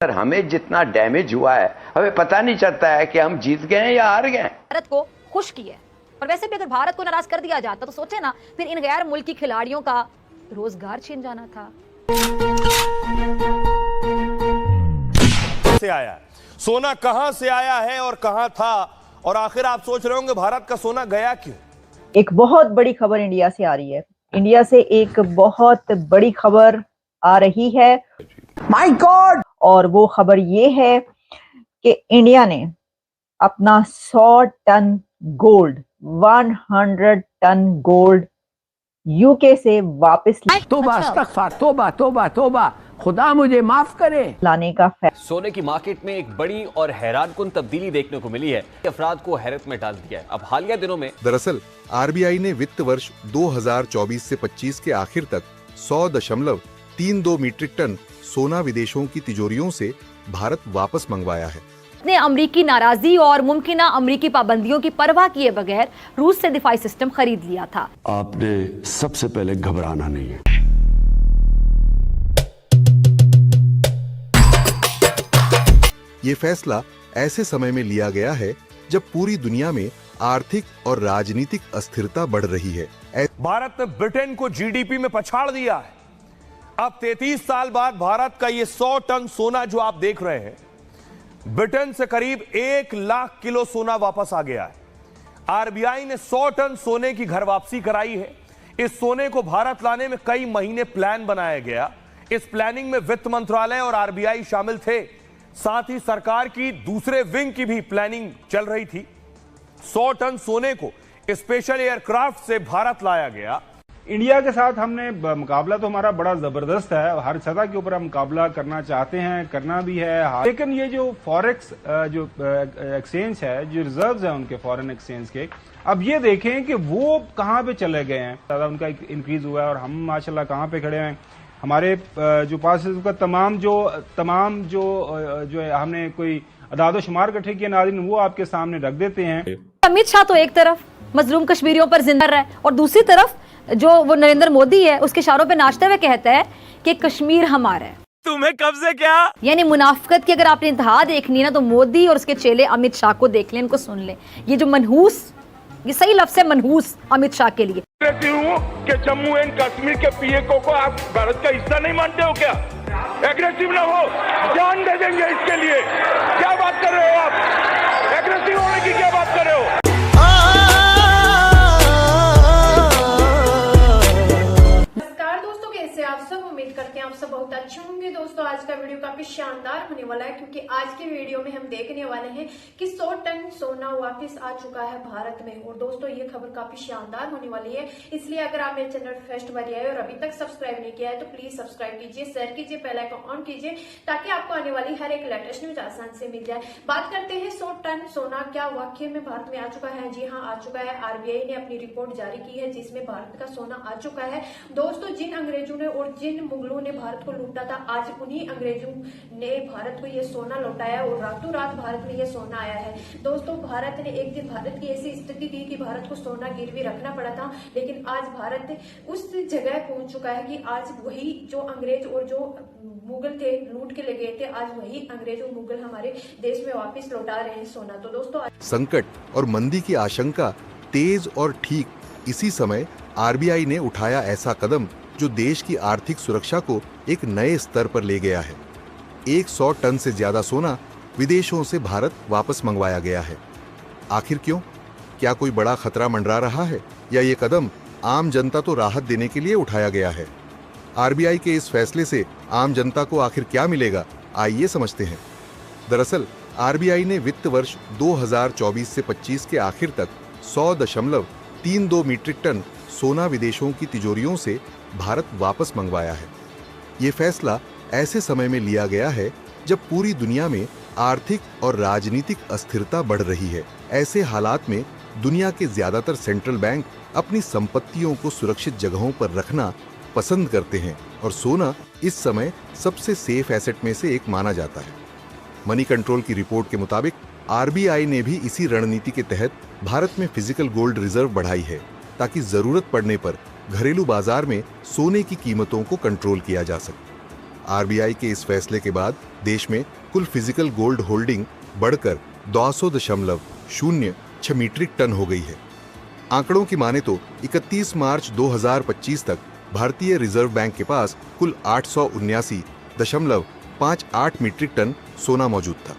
Sir हमें जितना damage हुआ है हमें पता नहीं चलता है कि हम जीत गए हैं या हार गए। भारत को खुश किया है और वैसे भी अगर भारत को नाराज कर दिया जाता तो सोचे ना, फिर इन गैर मुल्की खिलाड़ियों का रोजगार छीन जाना था। से आया है सोना, कहां से आया है और कहां था, और आखिर आप सोच रहे होंगे भारत का सोना गया क्यों। एक बहुत बड़ी खबर इंडिया से आ रही है। इंडिया से एक बहुत बड़ी खबर आ रही है, माय गॉड। और वो खबर ये है कि इंडिया ने अपना 100 ton gold, 100 ton gold UK से वापस तोबा तोबा तोबा, खुदा मुझे माफ करे, लाने का फैसला। सोने की मार्केट में एक बड़ी और हैरानकुन तब्दीली देखने को मिली है, अफराद को हैरत में डाल दिया है। अब हालिया दिनों में दरअसल आरबीआई ने वित्त वर्ष 2024 से 25 के आखिर तक 100.32 मीट्रिक टन सोना विदेशों की तिजोरियों से भारत वापस मंगवाया है। ने अमरीकी नाराजगी और मुमकिन अमरीकी पाबंदियों की परवाह किए बगैर रूस से दिफाई सिस्टम खरीद लिया था। आपने सबसे पहले घबराना नहीं है। ये फैसला ऐसे समय में लिया गया है जब पूरी दुनिया में आर्थिक और राजनीतिक अस्थिरता बढ़ रही है। भारत ने ब्रिटेन को जीडीपी में पछाड़ दिया है। अब 33 साल बाद भारत का ये 100 टन सोना जो आप देख रहे हैं, ब्रिटेन से करीब 1 लाख किलो सोना वापस आ गया है। आरबीआई ने 100 टन सोने की घर वापसी कराई है। इस सोने को भारत लाने में कई महीने प्लान बनाया गया। इस प्लानिंग में वित्त मंत्रालय और आरबीआई शामिल थे, साथ ही सरकार की दूसरे विंग की भी प्लानिंग चल रही थी। 100 टन सोने को स्पेशल एयरक्राफ्ट से भारत लाया गया। इंडिया के साथ हमने मुकाबला तो हमारा बड़ा जबरदस्त है, हर सतह के ऊपर हम मुकाबला करना चाहते हैं, करना भी है। लेकिन ये जो फॉरेक्स जो एक्सचेंज है, जो रिजर्व्स हैं उनके फॉरेन एक्सचेंज के, अब ये देखें कि वो कहाँ पे चले गए हैं। ज्यादा उनका इंक्रीज हुआ है और हम माशाल्लाह कहाँ पे खड़े हैं। हमारे जो पास का तमाम जो है हमने कोई अदाद शुमार इकट्ठे किए नाज़रीन, वो आपके सामने रख देते हैं। अमित शाह तो एक तरफ मजलूम कश्मीरियों पर जिंदा रहा है और दूसरी तरफ जो वो नरेंद्र मोदी है उसके इशारों पे नाचते हुए कहता है कि कश्मीर हमारा है। तुम्हें कब से क्या, यानी मुनाफिकत की अगर आपने इंतहा देखनी है ना, तो मोदी और उसके चेले अमित शाह को देख लें, इनको सुन लें। ये जो मनहूस, ये सही लफ्ज़ है मनहूस अमित शाह के लिए। कहती हूँ कि जम्मू एंड कश्मीर के पीएको को आप भारत का हिस्सा नहीं मानते हो क्या? एग्रेसिव ना हो, जान दे देंगे इसके लिए। क्या बात कर रहे हो आप? एग्रेसिव होने की क्या बात कर रहे हो? आप सब उम्मीद करते हैं आप सब बहुत अच्छे होंगे। दोस्तों आज का वीडियो काफी शानदार होने वाला है, क्योंकि आज के वीडियो में हम देखने वाले हैं कि 100 टन सोना वापस आ चुका है भारत में। और दोस्तों ये खबर काफी शानदार होने वाली है, इसलिए अगर आप मेरे चैनल फर्स्ट बार आए और अभी तक सब्सक्राइब नहीं किया है तो प्लीज सब्सक्राइब कीजिए, शेयर कीजिए, बेल आइकन ऑन कीजिए, ताकि आपको आने वाली हर एक लेटेस्ट न्यूज आसानी से मिल जाए। बात करते हैं 100 टन सोना क्या वाकई में भारत में आ चुका है? जी हाँ, आ चुका है। आरबीआई ने अपनी रिपोर्ट जारी की है जिसमें भारत का सोना आ चुका है। दोस्तों जिन अंग्रेजों ने और जिन मुगलों ने भारत को लूटा था, आज उन्हीं अंग्रेजों ने भारत को ये सोना लौटाया और रातों रात भारत में ये सोना आया है। दोस्तों भारत ने एक दिन भारत की ऐसी स्थिति थी कि भारत को सोना गिरवी रखना पड़ा था, लेकिन आज भारत उस जगह पहुंच चुका है कि आज वही जो अंग्रेज और जो मुगल थे लूट के ले गए थे, आज वही अंग्रेज और मुगल हमारे देश में वापस लौटा रहे हैं सोना। तो दोस्तों संकट और मंदी की आशंका तेज और ठीक इसी समय आरबीआई ने उठाया ऐसा कदम जो देश की आर्थिक सुरक्षा को एक नए स्तर पर ले गया है। 100 टन से ज्यादा सोना विदेशों से भारत वापस मंगवाया गया है। आखिर क्यों? क्या कोई बड़ा खतरा मंडरा रहा है, या ये कदम आम जनता को राहत देने के लिए उठाया गया है? आरबीआई के इस फैसले से आम जनता को आखिर क्या मिलेगा, आइए समझते हैं। दरअसल आरबीआई ने वित्त वर्ष 2024 से 25 के आखिर तक 100.32 मीट्रिक टन सोना विदेशों की तिजोरियों से भारत वापस मंगवाया है। ये फैसला ऐसे समय में लिया गया है जब पूरी दुनिया में आर्थिक और राजनीतिक अस्थिरता बढ़ रही है। ऐसे हालात में दुनिया के ज्यादातर सेंट्रल बैंक अपनी संपत्तियों को सुरक्षित जगहों पर रखना पसंद करते हैं और सोना इस समय सबसे सेफ एसेट में से एक माना जाता है। मनी कंट्रोल की रिपोर्ट के मुताबिक आरबीआई ने भी इसी रणनीति के तहत भारत में फिजिकल गोल्ड रिजर्व बढ़ाई है, ताकि जरूरत पड़ने पर घरेलू बाजार में सोने की कीमतों को कंट्रोल किया जा सके। आरबीआई के इस फैसले के बाद देश में कुल फिजिकल गोल्ड होल्डिंग बढ़कर 200.06 मीट्रिक टन हो गई है। आंकड़ों की माने तो 31 मार्च 2025 तक भारतीय रिजर्व बैंक के पास कुल 879.58 मीट्रिक टन सोना मौजूद था।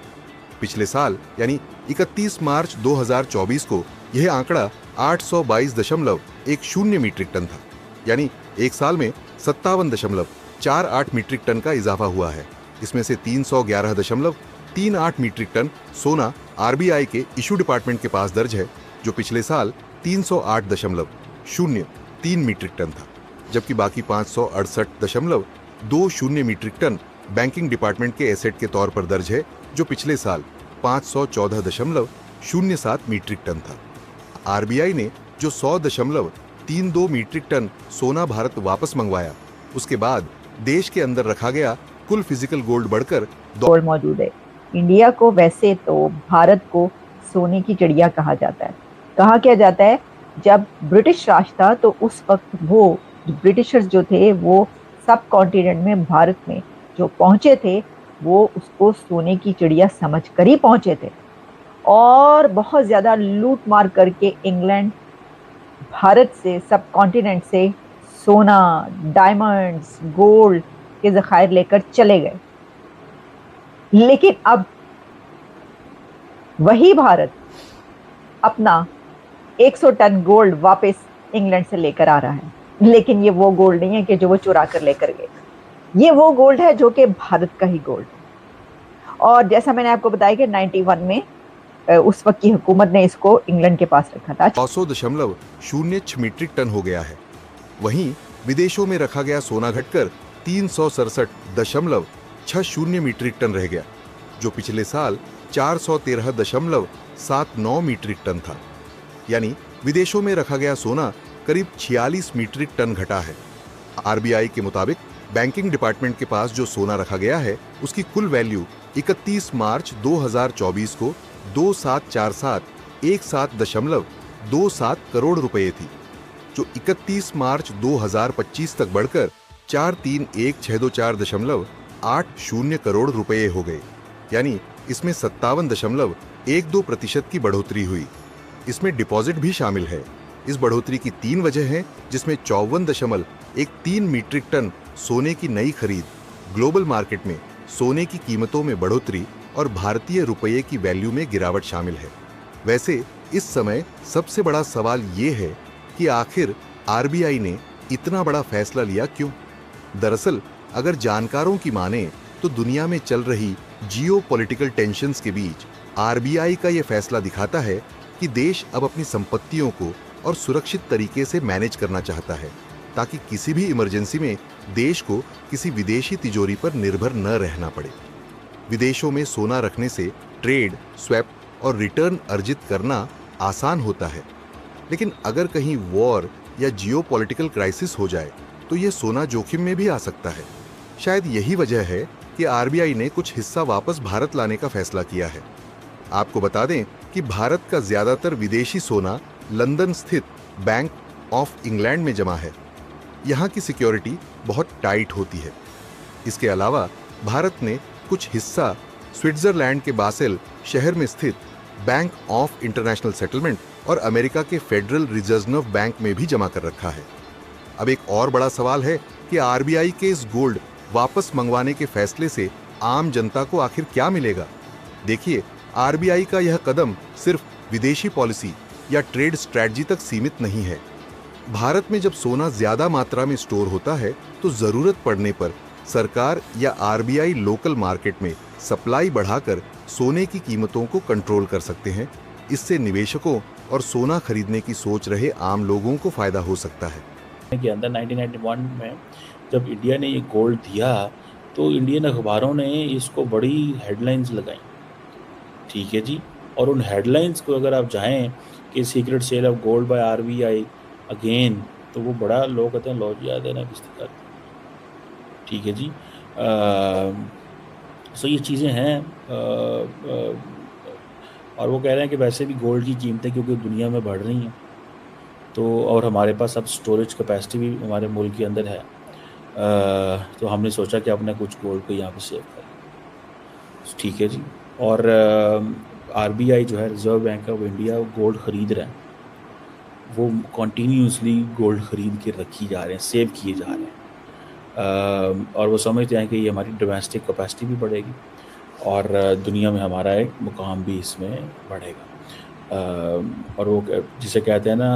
पिछले साल यानी 31 मार्च 2024 को यह आंकड़ा 822.10 मीट्रिक टन था, यानी एक साल में 57.48 मीट्रिक टन का इजाफा हुआ है। इसमें से 311.38 मीट्रिक टन सोना आरबीआई के इशू डिपार्टमेंट के पास दर्ज है, जो पिछले साल 308.03 मीट्रिक टन था, जबकि बाकी 568.20 मीट्रिक टन बैंकिंग डिपार्टमेंट के एसेट के तौर पर दर्ज है, जो पिछले साल 514.07 मीट्रिक टन था। आरबीआई ने जो 100.32 मीट्रिक टन सोना भारत वापस मंगवाया, उसके बाद देश के अंदर रखा गया कुल फिजिकल गोल्ड बढ़कर गोल्ड मौजूद है। इंडिया को वैसे तो भारत को सोने की चिड़िया कहा जाता है। कहा क्या जाता है, जब ब्रिटिश राज था तो उस वक्त वो ब्रिटिशर्स जो थे वो सब कॉन्टिनेंट में भारत में जो पहुंचे थे वो उसको सोने की चिड़िया समझ कर ही पहुंचे थे, और बहुत ज़्यादा लूट मार करके इंग्लैंड भारत से सब कॉन्टिनेंट से सोना, डायमंड्स, गोल्ड के ज़खायर लेकर चले गए। लेकिन अब वही भारत अपना 100 टन गोल्ड वापस इंग्लैंड से लेकर आ रहा है, लेकिन ये वो गोल्ड नहीं है कि जो वो चुरा कर लेकर गए। ये वो गोल्ड है जो कि भारत का ही गोल्ड। और जैसा मैंने आपको बताया कि 91 में उस वक्त की हुकूमत ने इसको इंग्लैंड के पास रखा था। 200.06 मीट्रिक टन हो गया है। वहीं विदेशों में रखा गया सोना घटकर 367.60 मीट्रिक टन रह गया, जो पिछले साल 413.79 मीट्रिक टन था। यानी विदेशों में रखा गया सोना करीब 46 मीट्रिक टन घटा है। आरबीआई के मुताबिक बैंकिंग डिपार्टमेंट के पास जो सोना रखा गया है उसकी कुल वैल्यू 31 मार्च 2024 को 274717.27 करोड़ रुपए थी, जो 31 मार्च 2025 तक बढ़कर 431,624.80 करोड़ रुपए हो गए। यानी इसमें 57.12% की बढ़ोतरी हुई। इसमें डिपॉजिट भी शामिल है। इस बढ़ोतरी की 3 वजह हैं, जिसमें 54.13 मीट्रिक टन सोने की नई खरीद, ग्लोबल मार्केट में सोने की कीमतों में बढ़ोतरी और भारतीय रुपये की वैल्यू में गिरावट शामिल है। वैसे इस समय सबसे बड़ा सवाल ये है कि आखिर आरबीआई ने इतना बड़ा फैसला लिया क्यों? दरअसल अगर जानकारों की माने तो दुनिया में चल रही जियोपॉलिटिकल टेंशन्स के बीच आरबीआई का यह फैसला दिखाता है कि देश अब अपनी संपत्तियों को और सुरक्षित तरीके से मैनेज करना चाहता है, ताकि किसी भी इमरजेंसी में देश को किसी विदेशी तिजोरी पर निर्भर न रहना पड़े। विदेशों में सोना रखने से ट्रेड, स्वैप और रिटर्न अर्जित करना आसान होता है, लेकिन अगर कहीं वॉर या जियोपॉलिटिकल क्राइसिस हो जाए तो ये सोना जोखिम में भी आ सकता है। शायद यही वजह है कि आरबीआई ने कुछ हिस्सा वापस भारत लाने का फैसला किया है। आपको बता दें कि भारत का ज्यादातर विदेशी सोना लंदन स्थित बैंक ऑफ इंग्लैंड में जमा है। यहाँ की सिक्योरिटी बहुत टाइट होती है। इसके अलावा भारत ने कुछ हिस्सा स्विट्जरलैंड के बासेल शहर में स्थित बैंक ऑफ इंटरनेशनल सेटलमेंट और अमेरिका के फेडरल रिजर्व बैंक में भी जमा कर रखा है। अब एक और बड़ा सवाल है कि आरबीआई के इस गोल्ड वापस मंगवाने के फैसले से आम जनता को आखिर क्या मिलेगा? देखिए, आरबीआई का यह कदम सिर्फ विदेशी पॉलिसी या ट्रेड स्ट्रैटेजी तक सीमित नहीं है। भारत में जब सोना ज्यादा मात्रा में स्टोर होता है तो जरूरत पड़ने पर सरकार या आरबीआई लोकल मार्केट में सप्लाई बढ़ाकर सोने की कीमतों को कंट्रोल कर सकते हैं। इससे निवेशकों और सोना खरीदने की सोच रहे आम लोगों को फायदा हो सकता है। के अंदर 1991 में जब इंडिया ने ये गोल्ड दिया तो इंडियन अखबारों ने इसको बड़ी हेडलाइंस लगाई, ठीक है जी। और उन हेडलाइंस को अगर आप जाएं कि secret sale of gold by RBI again, तो वो बड़ा लोग कहते हैं लो जी याद है ना किस तरह, ठीक है जी। सो ये चीज़ें हैं। और वो कह रहे हैं कि वैसे भी गोल्ड की कीमतें क्योंकि दुनिया में बढ़ रही हैं, तो और हमारे पास अब स्टोरेज कैपेसिटी भी हमारे मुल्क के अंदर है, तो हमने सोचा कि अपने कुछ गोल्ड को यहाँ पे सेव करें। ठीक है जी। और आरबीआई जो है, reserve bank of India, gold ख़रीद रहे हैं, वो कॉन्टीन्यूसली गोल्ड ख़रीद के रखी जा रहे हैं, सेव किए जा रहे हैं। और वो समझते हैं कि ये हमारी डोमेस्टिक कैपेसिटी भी बढ़ेगी और दुनिया में हमारा एक मुकाम भी इसमें बढ़ेगा। और वो जिसे कहते हैं ना,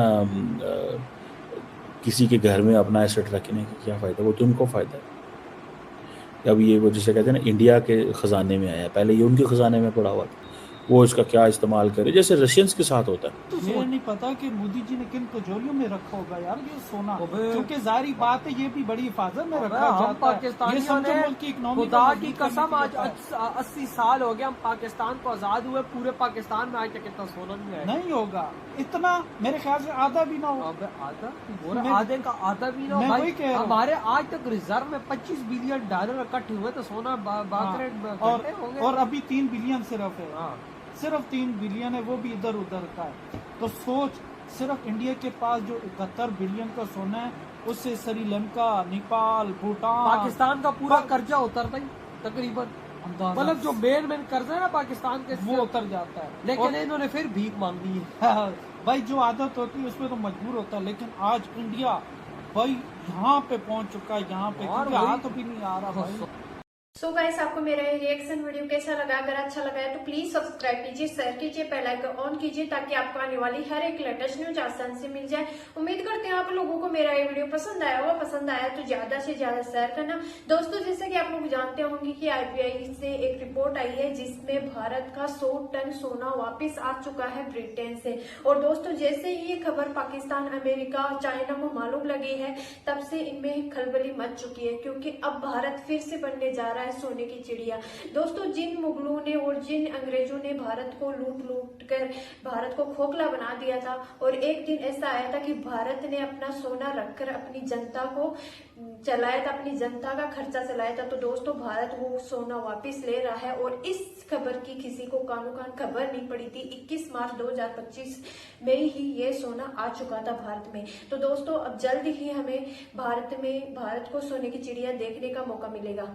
किसी के घर में अपना एसेट रखने का क्या फ़ायदा, वो तो उनको फ़ायदा है। अब ये वो जिसे कहते हैं ना, इंडिया के ख़जाने में आया, पहले ये उनके ख़जाने में पड़ा हुआ था, वो इसका क्या इस्तेमाल करे, जैसे रशियंस के साथ होता है। तो मुझे नहीं पता कि मोदी जी ने किन तिजोरियों में रखा होगा यार ये सोना, क्योंकि जाहिर बात है ये भी बड़ी हिफाजत में रखा जाता है। ये समझो मुल्क की इकोनॉमी खुदा की कसम, आज 80 साल हो गए हम पाकिस्तान को आजाद हुए, पूरे पाकिस्तान में आज तक इतना सोना नहीं आया। नहीं होगा इतना, मेरे ख्याल से आधा भी ना हो। आधे का आधा भी ना हो भाई। हमारे आज तक रिजर्व में $25 बिलियन इकट्ठे हुए, तो सोना और अभी 3 बिलियन सिर्फ है, सिर्फ 3 बिलियन है, वो भी इधर उधर का है। तो सोच, सिर्फ इंडिया के पास जो 71 बिलियन का सोना है, उससे श्रीलंका, नेपाल, भूटान, पाकिस्तान का पूरा कर्जा उतरता ही तकरीबन, मतलब जो मेन कर्जा है ना पाकिस्तान के, वो उतर जाता है। लेकिन इन्होंने फिर भीख मांगी है। भाई जो आदत होती है उसमें तो मजबूर होता है, लेकिन आज इंडिया भाई यहाँ पे पहुंच चुका है, यहाँ पे हाथ भी नहीं आ रहा भाई। सो गाइस, आपको मेरा रिएक्शन वीडियो कैसा लगा? अगर अच्छा लगा है तो प्लीज सब्सक्राइब कीजिए, शेयर कीजिए, बेल आइकन ऑन कीजिए, ताकि आपको आने वाली हर एक लेटेस्ट न्यूज आसान से मिल जाए। उम्मीद करते हैं आप लोगों को मेरा ये वीडियो पसंद आया होगा। पसंद आया तो ज्यादा से ज्यादा शेयर करना। दोस्तों, जैसे कि आप लोग जानते होंगे कि आरबीआई से एक रिपोर्ट आई है जिसमें भारत का 100 टन सोना वापिस आ चुका है ब्रिटेन से। और दोस्तों, जैसे ही ये खबर पाकिस्तान, अमेरिका, चाइना को मालूम लगी है, तब से इनमें खलबली मच चुकी है, क्योंकि अब भारत फिर से बनने जा रहा है सोने की चिड़िया। दोस्तों, जिन मुगलों ने और जिन अंग्रेजों ने भारत को लूट कर भारत को खोखला बना दिया था, और एक दिन ऐसा आया था कि भारत ने अपना सोना रखकर अपनी जनता को चलाया था, अपनी जनता का खर्चा चलाया था। तो दोस्तों, भारत वो सोना वापस ले रहा है, और इस खबर की किसी को कानो कान खबर नहीं पड़ी थी। 21 मार्च 2025 में ही ये सोना आ चुका था भारत में। तो दोस्तों, अब जल्द ही हमें भारत को सोने की चिड़िया देखने का मौका मिलेगा।